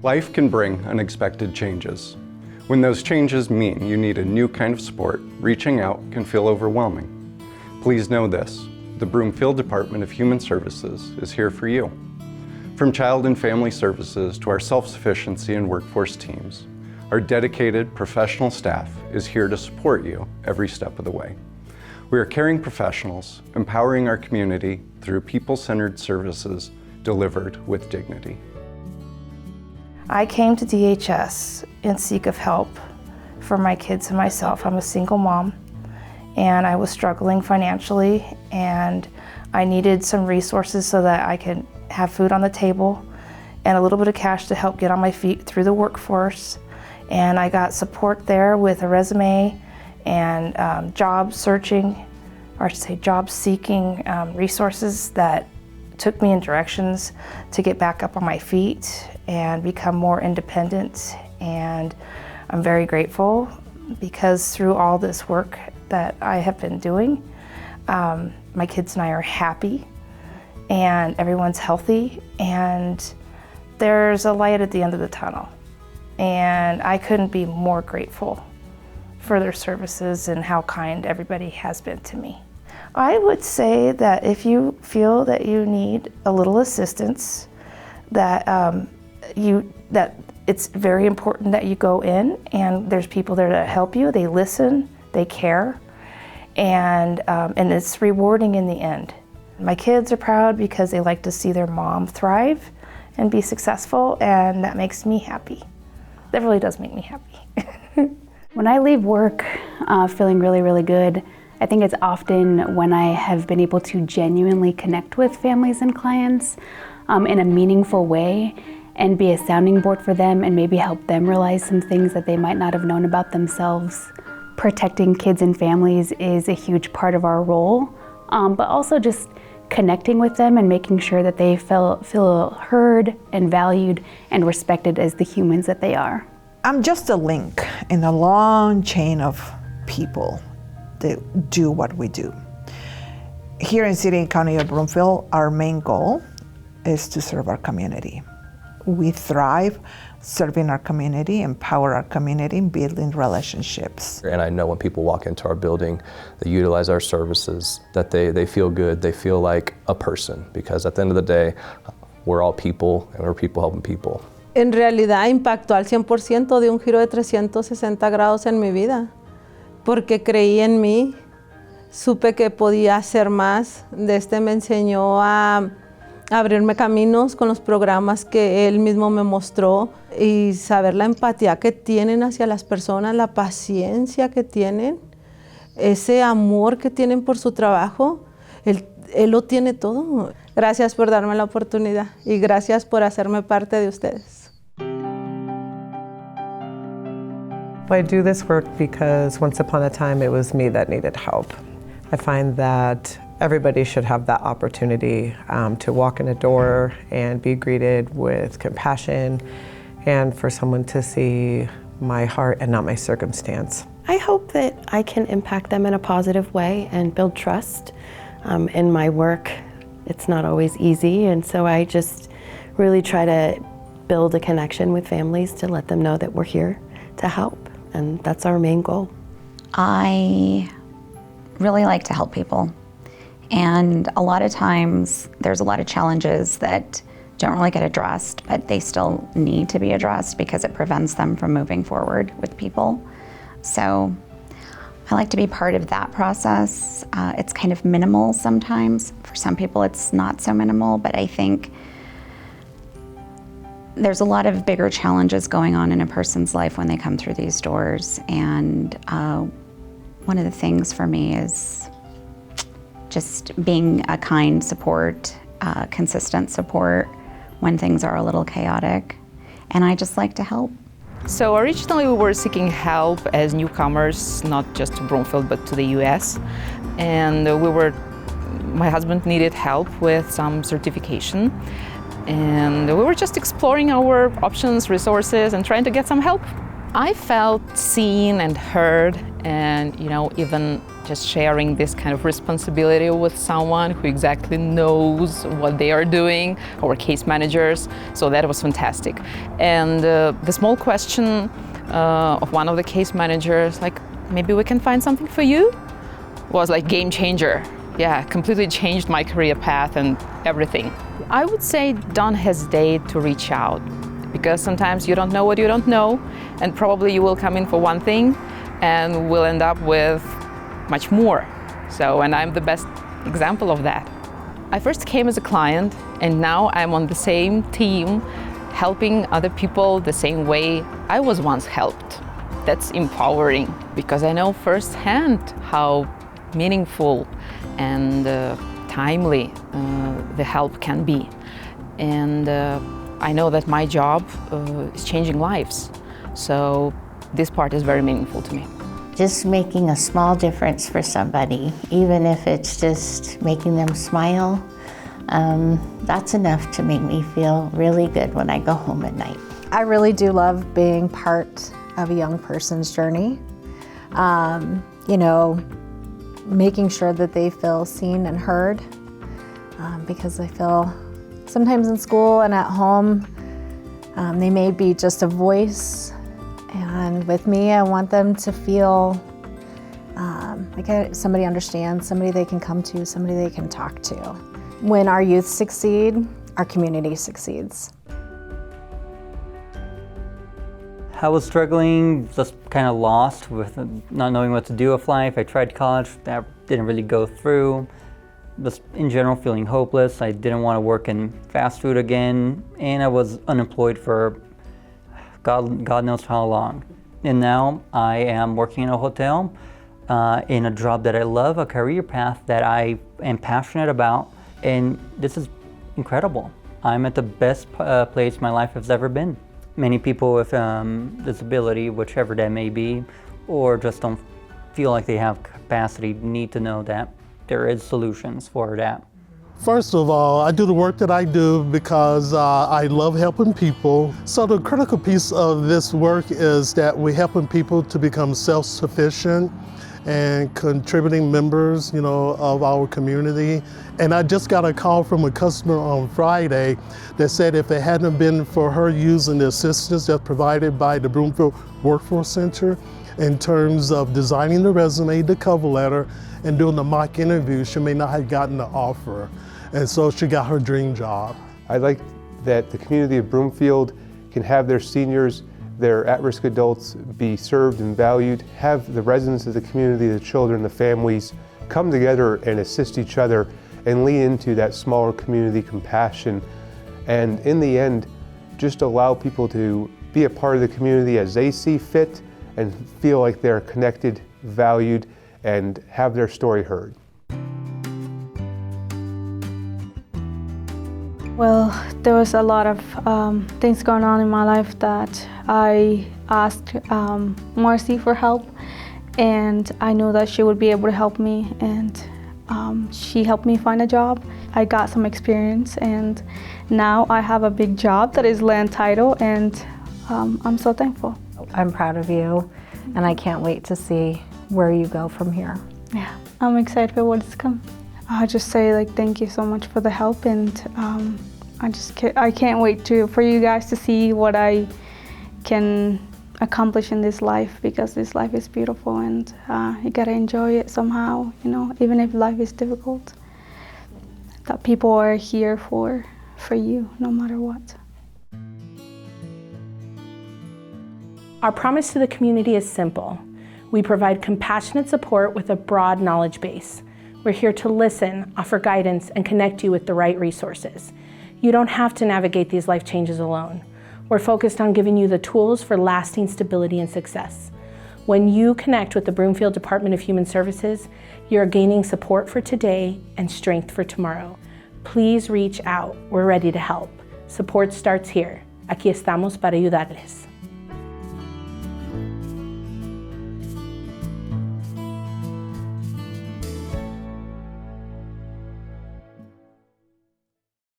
Life can bring unexpected changes. When those changes mean you need a new kind of support, reaching out can feel overwhelming. Please know this, the Broomfield Department of Human Services is here for you. From Child and Family Services to our self-sufficiency and workforce teams, our dedicated professional staff is here to support you every step of the way. We are caring professionals, empowering our community through people-centered services delivered with dignity. I came to DHS in seek of help for my kids and myself. I'm a single mom and I was struggling financially and I needed some resources so that I could have food on the table and a little bit of cash to help get on my feet through the workforce. And I got support there with a resume and job searching, or I should say job seeking resources that took me in directions to get back up on my feet and become more independent. And I'm very grateful because through all this work that I have been doing, my kids and I are happy and everyone's healthy and there's a light at the end of the tunnel. And I couldn't be more grateful for their services and how kind everybody has been to me. I would say that if you feel that you need a little assistance, that it's very important that you go in and there's people there to help you. They listen, they care, and it's rewarding in the end. My kids are proud because they like to see their mom thrive and be successful, and that makes me happy. That really does make me happy. When I leave work feeling really, really good, I think it's often when I have been able to genuinely connect with families and clients in a meaningful way and be a sounding board for them and maybe help them realize some things that they might not have known about themselves. Protecting kids and families is a huge part of our role, but also just connecting with them and making sure that they feel heard and valued and respected as the humans that they are. I'm just a link in a long chain of people that do what we do. Here in City and County of Broomfield, our main goal is to serve our community. We thrive serving our community, empower our community, building relationships. And I know when people walk into our building, they utilize our services, that they feel good, they feel like a person, because at the end of the day, we're all people and we're people helping people. En realidad impactó al 100% de un giro de 360 grados en mi vida, porque creí en mí, supe que podía hacer más. Me enseñó a abrirme caminos con los programas que él mismo me mostró y saber la empatía que tienen hacia las personas, la paciencia que tienen, ese amor que tienen por su trabajo. Él lo tiene todo. Gracias por darme la oportunidad y gracias por hacerme parte de ustedes. I do this work because once upon a time it was me that needed help. I find that everybody should have that opportunity to walk in a door and be greeted with compassion and for someone to see my heart and not my circumstance. I hope that I can impact them in a positive way and build trust. In my work, it's not always easy, and so I just really try to build a connection with families to let them know that we're here to help, and that's our main goal. I really like to help people. And a lot of times there's a lot of challenges that don't really get addressed, but they still need to be addressed because it prevents them from moving forward with people. So I like to be part of that process. It's kind of minimal sometimes. For some people it's not so minimal, but I think there's a lot of bigger challenges going on in a person's life when they come through these doors. And one of the things for me is just being a kind support, consistent support when things are a little chaotic. And I just like to help. So originally we were seeking help as newcomers, not just to Broomfield, but to the US. And my husband needed help with some certification. And we were just exploring our options, resources, and trying to get some help. I felt seen and heard, and even just sharing this kind of responsibility with someone who exactly knows what they are doing, our case managers, so that was fantastic. And the small question of one of the case managers, like, maybe we can find something for you, was like game changer. Yeah, completely changed my career path and everything. I would say don't hesitate to reach out, because sometimes you don't know what you don't know, and probably you will come in for one thing and will end up with much more. And I'm the best example of that. I first came as a client, and now I'm on the same team, helping other people the same way I was once helped. That's empowering, because I know firsthand how meaningful and timely the help can be. And I know that my job is changing lives. So this part is very meaningful to me. Just making a small difference for somebody, even if it's just making them smile, that's enough to make me feel really good when I go home at night. I really do love being part of a young person's journey. Making sure that they feel seen and heard, because I feel sometimes in school and at home, they may be just a voice, and with me, I want them to feel like somebody understands, somebody they can come to, somebody they can talk to. When our youth succeed, our community succeeds. I was struggling, just kind of lost with not knowing what to do with life. I tried college, that didn't really go through. Just in general feeling hopeless. I didn't want to work in fast food again, and I was unemployed for God knows how long. And now I am working in a hotel, in a job that I love, a career path that I am passionate about, and this is incredible. I'm at the best place my life has ever been. Many people with disability, whichever that may be, or just don't feel like they have capacity, need to know that there is solutions for that. First of all, I do the work that I do because I love helping people. So the critical piece of this work is that we're helping people to become self-sufficient and contributing members, of our community. And I just got a call from a customer on Friday that said if it hadn't been for her using the assistance that's provided by the Broomfield Workforce Center in terms of designing the resume, the cover letter, and doing the mock interview, she may not have gotten the offer. And so she got her dream job. I like that the community of Broomfield can have their seniors, their at-risk adults be served and valued, have the residents of the community, the children, the families come together and assist each other and lean into that smaller community compassion. And in the end, just allow people to be a part of the community as they see fit and feel like they're connected, valued, and have their story heard. Well, there was a lot of things going on in my life that I asked Marcy for help, and I knew that she would be able to help me, and she helped me find a job. I got some experience, and now I have a big job that is land title, and I'm so thankful. I'm proud of you, and I can't wait to see where you go from here. Yeah, I'm excited for what's come. I'll just say thank you so much for the help, and I can't wait for you guys to see what I can accomplish in this life, because this life is beautiful, and you gotta enjoy it somehow, even if life is difficult. That people are here for you no matter what. Our promise to the community is simple. We provide compassionate support with a broad knowledge base. We're here to listen, offer guidance, and connect you with the right resources. You don't have to navigate these life changes alone. We're focused on giving you the tools for lasting stability and success. When you connect with the Broomfield Department of Human Services, you're gaining support for today and strength for tomorrow. Please reach out. We're ready to help. Support starts here. Aquí estamos para ayudarles.